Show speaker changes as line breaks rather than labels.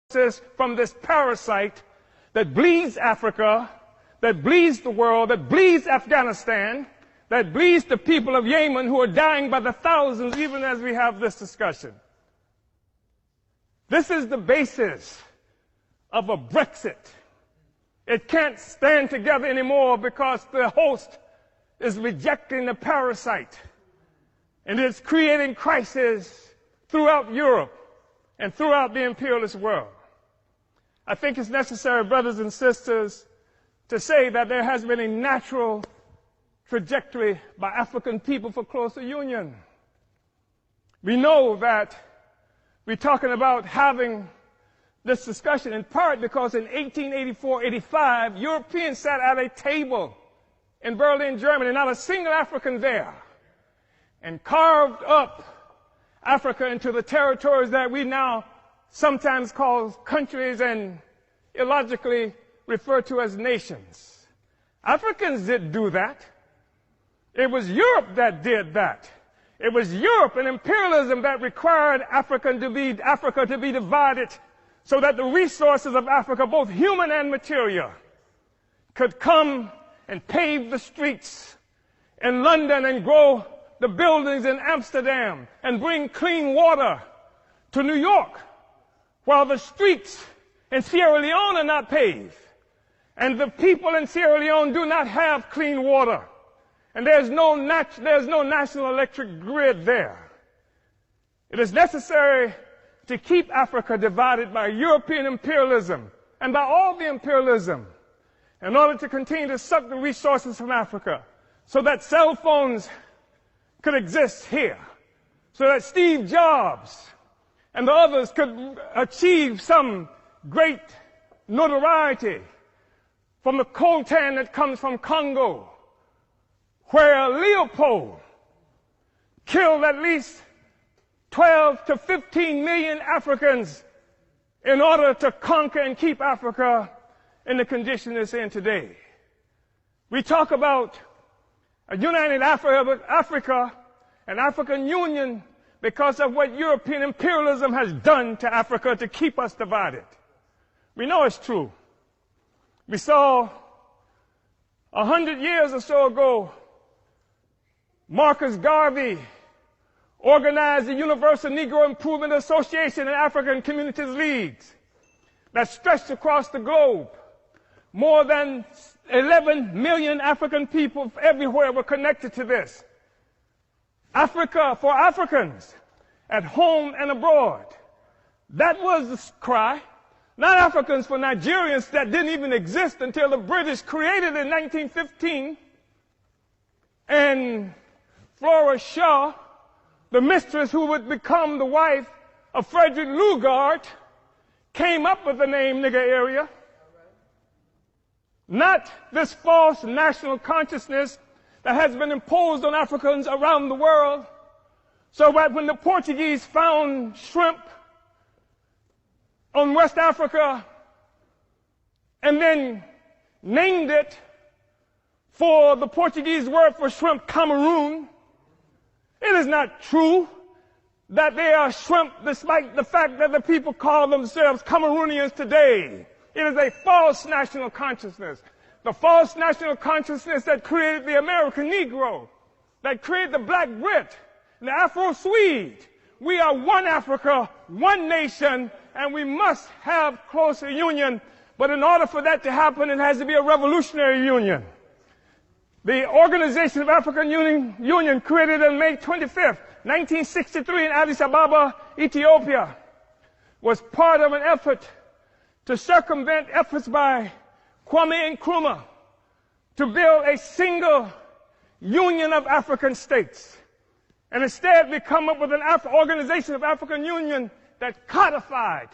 from this parasite that bleeds Africa, that bleeds the world, that bleeds Afghanistan, that bleeds the people of Yemen who are dying by the thousands even as we have this discussion. This is the basis of a Brexit. It can't stand together anymore because the host is rejecting the parasite. And it's creating crises throughout Europe and throughout the imperialist world. I think it's necessary, brothers and sisters, to say that there has been a natural trajectory by African people for closer union. We know that we're talking about having this discussion in part because in 1884-85, Europeans sat at a table in Berlin, Germany, not a single African there, and carved up Africa into the territories that we now sometimes call countries and illogically refer to as nations. Africans didn't do that. It was Europe that did that. It was Europe and imperialism that required Africa to be divided so that the resources of Africa, both human and material, could come and pave the streets in London and grow the buildings in Amsterdam and bring clean water to New York, while the streets in Sierra Leone are not paved. And the people in Sierra Leone do not have clean water. And there's no national electric grid there. It is necessary to keep Africa divided by European imperialism and by all the imperialism in order to continue to suck the resources from Africa so that cell phones could exist here, so that Steve Jobs and the others could achieve some great notoriety from the coltan that comes from Congo, where Leopold killed at least 12 to 15 million Africans in order to conquer and keep Africa in the condition it's in today. We talk about a united Africa and African Union because of what European imperialism has done to Africa to keep us divided. We know it's true. We saw 100 years or so ago, Marcus Garvey organized the Universal Negro Improvement Association and African Communities Leagues that stretched across the globe. More than 11 million African people everywhere were connected to this. Africa for Africans, at home and abroad. That was the cry. Not Africans for Nigerians that didn't even exist until the British created it in 1915. And Flora Shaw, the mistress who would become the wife of Frederick Lugard, came up with the name nigger area. Not this false national consciousness that has been imposed on Africans around the world. So that when the Portuguese found shrimp on West Africa and then named it for the Portuguese word for shrimp, Cameroon, it is not true that they are shrimp despite the fact that the people call themselves Cameroonians today. It is a false national consciousness. The false national consciousness that created the American Negro, that created the Black Brit, the Afro-Swede. We are one Africa, one nation, and we must have closer union. But in order for that to happen, it has to be a revolutionary union. The Organization of African Union, created on May 25th, 1963 in Addis Ababa, Ethiopia, was part of an effort to circumvent efforts by Kwame Nkrumah to build a single union of African states. And instead we come up with an Organization of African Union that codified